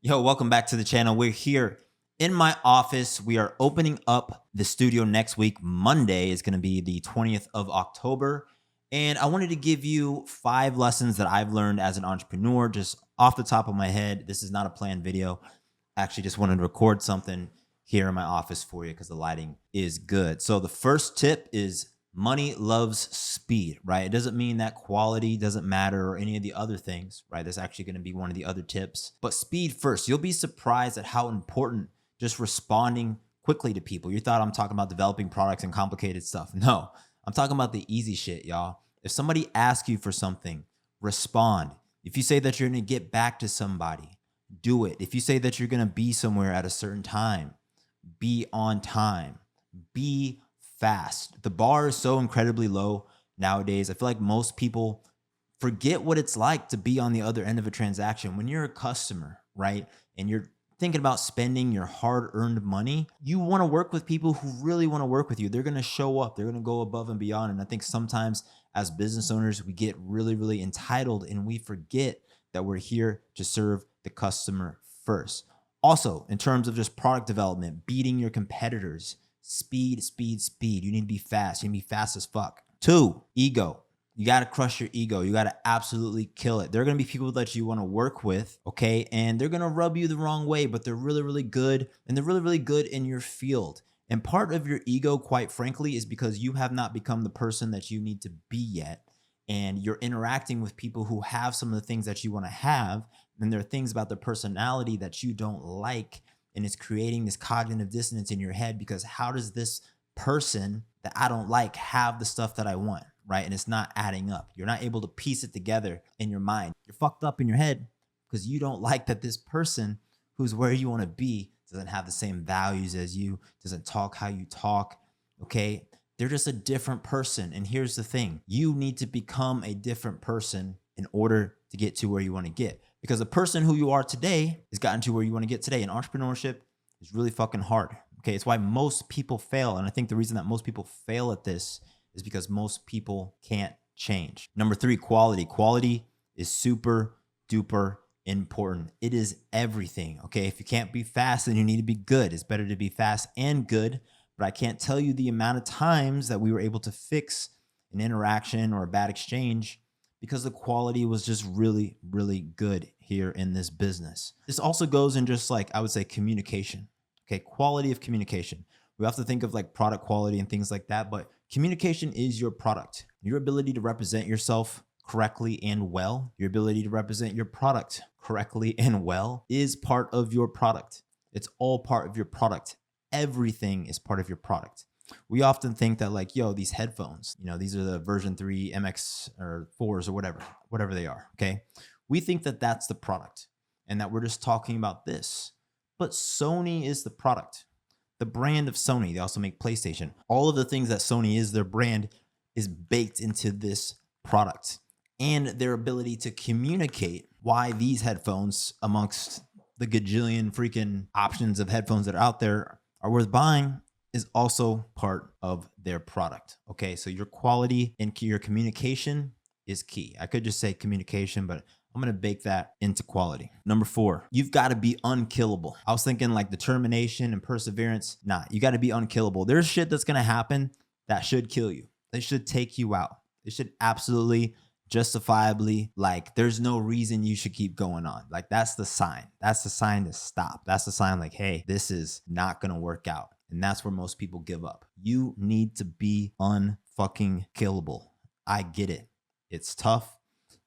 Yo, welcome back to the channel. We're here in my office. We are opening up the studio next week. Monday is going to be the 20th of October. And I wanted to give you 5 lessons that I've learned as an entrepreneur, just off the top of my head. This is not a planned video. I actually just wanted to record something here in my office for you because the lighting is good. So the first tip is money loves speed, right? It doesn't mean that quality doesn't matter or any of the other things, right? That's actually going to be one of the other tips. But speed first. You'll be surprised at how important just responding quickly to people. You thought I'm talking about developing products and complicated stuff. No, I'm talking about the easy shit, y'all. If somebody asks you for something, respond. If you say that you're going to get back to somebody, do it. If you say that you're going to be somewhere at a certain time, be on time. Be fast. The bar is so incredibly low nowadays. I feel like most people forget what it's like to be on the other end of a transaction. When you're a customer, right, and you're thinking about spending your hard-earned money, you want to work with people who really want to work with you. They're going to show up. They're going to go above and beyond. And I think sometimes as business owners, we get really, really entitled and we forget that we're here to serve the customer first. Also, in terms of just product development, beating your competitors, speed, speed, speed. You need to be fast. You need to be fast as fuck. 2, ego. You got to crush your ego. You got to absolutely kill it. There are going to be people that you want to work with, okay? And they're going to rub you the wrong way, but they're really, really good. And they're really, really good in your field. And part of your ego, quite frankly, is because you have not become the person that you need to be yet. And you're interacting with people who have some of the things that you want to have. And there are things about their personality that you don't like. And it's creating this cognitive dissonance in your head because how does this person that I don't like have the stuff that I want, right? And it's not adding up. You're not able to piece it together in your mind. You're fucked up in your head because you don't like that this person who's where you want to be doesn't have the same values as you, doesn't talk how you talk, okay? They're just a different person. And here's the thing. You need to become a different person in order to get to where you want to get. Because the person who you are today has gotten to where you want to get today. And entrepreneurship is really fucking hard. Okay, it's why most people fail. And I think the reason that most people fail at this is because most people can't change. Number 3, quality. Quality is super duper important. It is everything. Okay, if you can't be fast, then you need to be good. It's better to be fast and good. But I can't tell you the amount of times that we were able to fix an interaction or a bad exchange because the quality was just really, really good here in this business. This also goes in just like, I would say, communication. Okay, quality of communication. We have to think of like product quality and things like that, but communication is your product. Your ability to represent yourself correctly and well, your ability to represent your product correctly and well is part of your product. It's all part of your product. Everything is part of your product. We often think that like, yo, these headphones, these are the version 3 MX or 4s or whatever they are, okay? We think that that's the product and that we're just talking about this. But Sony is the product, the brand of Sony. They also make PlayStation. All of the things that Sony is, their brand is baked into this product. And their ability to communicate why these headphones amongst the gajillion freaking options of headphones that are out there are worth buying is also part of their product. Okay, so your quality and your communication is key. I could just say communication, but I'm going to bake that into quality. Number 4, you've got to be unkillable. I was thinking like determination and perseverance. Nah, you got to be unkillable. There's shit that's going to happen that should kill you. They should take you out. They should absolutely justifiably, like there's no reason you should keep going on. Like that's the sign. That's the sign to stop. That's the sign like, hey, this is not going to work out. And that's where most people give up. You need to be unfucking killable. I get it. It's tough.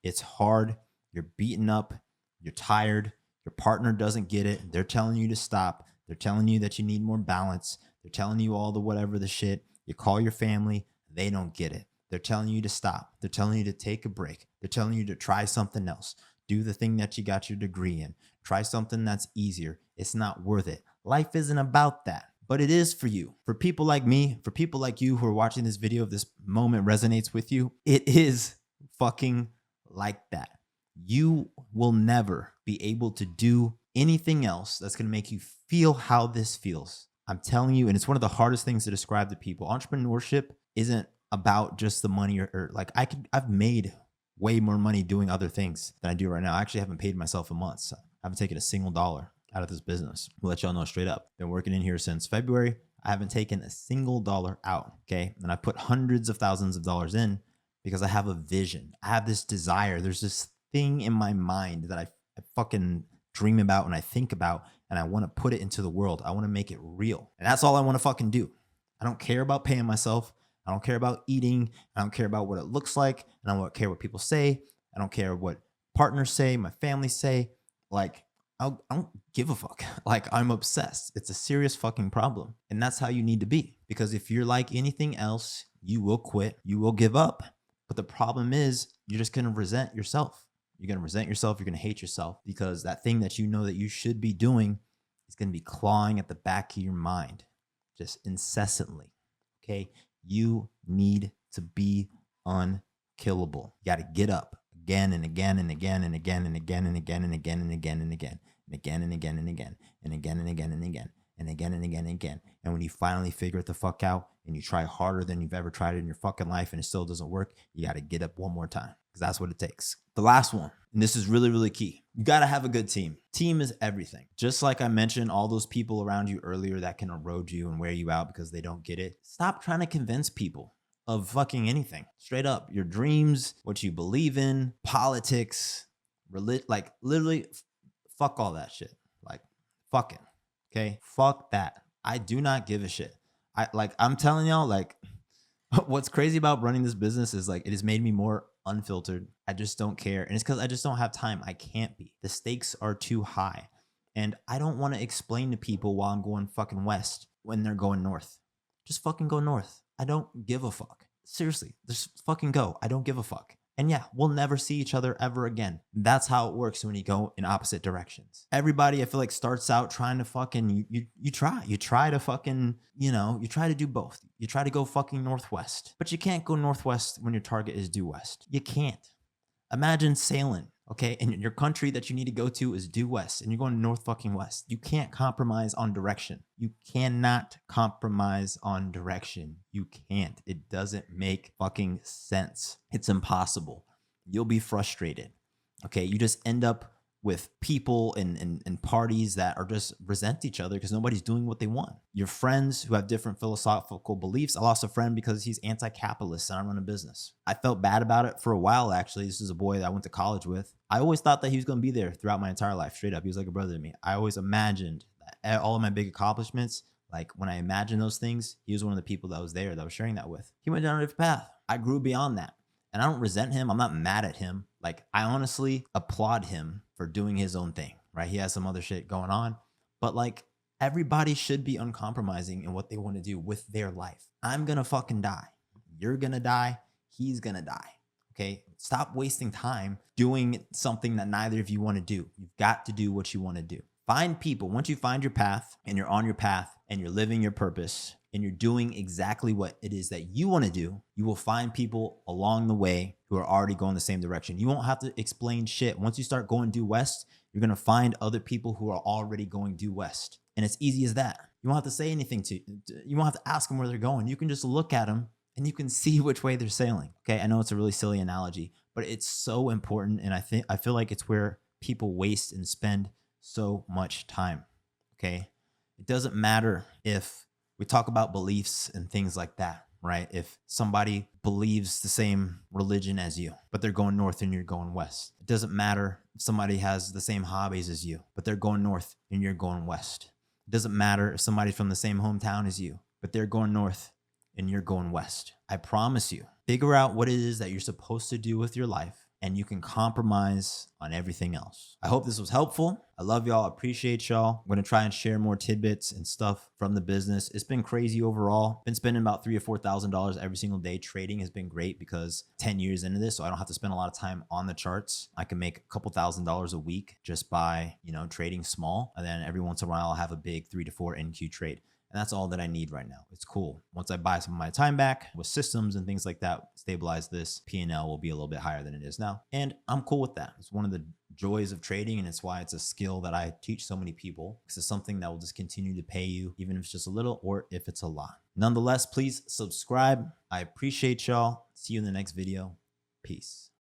It's hard. You're beaten up. You're tired. Your partner doesn't get it. They're telling you to stop. They're telling you that you need more balance. They're telling you all the whatever the shit. You call your family. They don't get it. They're telling you to stop. They're telling you to take a break. They're telling you to try something else. Do the thing that you got your degree in. Try something that's easier. It's not worth it. Life isn't about that. But it is for you. For people like me, for people like you who are watching this video, if this moment resonates with you, it is fucking like that. You will never be able to do anything else that's going to make you feel how this feels. I'm telling you, and it's one of the hardest things to describe to people. Entrepreneurship isn't about just the money or like I've made way more money doing other things than I do right now. I actually haven't paid myself in months. I haven't taken a single dollar out of this business. We'll let y'all know straight up. Been working in here since February. I haven't taken a single dollar out. Okay. And I put hundreds of thousands of dollars in because I have a vision. I have this desire. There's this thing in my mind that I fucking dream about and I think about, and I want to put it into the world. I want to make it real. And that's all I want to fucking do. I don't care about paying myself. I don't care about eating. I don't care about what it looks like. And I don't care what people say. I don't care what partners say, my family say. Like, I don't give a fuck. Like, I'm obsessed. It's a serious fucking problem. And that's how you need to be. Because if you're like anything else, you will quit. You will give up. But the problem is you're just going to resent yourself. You're going to resent yourself. You're going to hate yourself because that thing that you know that you should be doing is going to be clawing at the back of your mind just incessantly. Okay. You need to be unkillable. You got to get up again and again and again and again and again and again and again and again and again and again and again and again and again and again and again and again and again and again. And when you finally figure it the fuck out and you try harder than you've ever tried in your fucking life and it still doesn't work, you got to get up one more time because that's what it takes. The last one, and this is really, really key. You got to have a good team. Team is everything. Just like I mentioned, all those people around you earlier that can erode you and wear you out because they don't get it. Stop trying to convince people of fucking anything. Straight up, your dreams, what you believe in, politics, like literally fuck all that shit. Like, fuck it. Okay? Fuck that. I do not give a shit. I'm telling y'all, like, what's crazy about running this business is like, it has made me more unfiltered. I just don't care. And it's because I just don't have time. I can't be. The stakes are too high. And I don't want to explain to people while I'm going fucking west when they're going north. Just fucking go north. I don't give a fuck. Seriously, just fucking go. I don't give a fuck. And yeah, we'll never see each other ever again. That's how it works when you go in opposite directions. Everybody, I feel like, starts out trying to fucking, you try to fucking, you try to do both. You try to go fucking northwest, but you can't go northwest when your target is due west. You can't. Imagine sailing, okay? And your country that you need to go to is due west and you're going north fucking west. You can't compromise on direction. You cannot compromise on direction. You can't. It doesn't make fucking sense. It's impossible. You'll be frustrated, okay? You just end up with people and parties that are just resent each other because nobody's doing what they want. Your friends who have different philosophical beliefs. I lost a friend because he's anti-capitalist and I run a business. I felt bad about it for a while, actually. This is a boy that I went to college with. I always thought that he was going to be there throughout my entire life, straight up. He was like a brother to me. I always imagined that all of my big accomplishments, like when I imagined those things, he was one of the people that was there that I was sharing that with. He went down a different path. I grew beyond that. And I don't resent him. I'm not mad at him. Like, I honestly applaud him for doing his own thing, right? He has some other shit going on, but like, everybody should be uncompromising in what they want to do with their life. I'm going to fucking die. You're going to die. He's going to die. Okay. Stop wasting time doing something that neither of you want to do. You've got to do what you want to do. Find people. Once you find your path and you're on your path and you're living your purpose and you're doing exactly what it is that you want to do, you will find people along the way who are already going the same direction. You won't have to explain shit. Once you start going due west, you're going to find other people who are already going due west. And it's easy as that. You won't have to say anything you won't have to ask them where they're going. You can just look at them and you can see which way they're sailing. Okay. I know it's a really silly analogy, but it's so important. And I feel like it's where people waste and spend so much time. Okay. It doesn't matter if we talk about beliefs and things like that, right? If somebody believes the same religion as you, but they're going north and you're going west. It doesn't matter if somebody has the same hobbies as you, but they're going north and you're going west. It doesn't matter if somebody's from the same hometown as you, but they're going north and you're going west. I promise you, figure out what it is that you're supposed to do with your life and you can compromise on everything else. I hope this was helpful. I love y'all. I appreciate y'all. I'm going to try and share more tidbits and stuff from the business. It's been crazy overall. Been spending about $3,000 or $4,000 every single day. Trading has been great because 10 years into this, so I don't have to spend a lot of time on the charts. I can make a couple $1,000s a week just by, trading small. And then every once in a while, I'll have a big 3 to 4 NQ trade. And that's all that I need right now. It's cool. Once I buy some of my time back with systems and things like that, stabilize this, P&L will be a little bit higher than it is now. And I'm cool with that. It's one of the joys of trading, and it's why it's a skill that I teach so many people, because it's something that will just continue to pay you, even if it's just a little or if it's a lot. Nonetheless, please subscribe. I appreciate y'all. See you in the next video. Peace.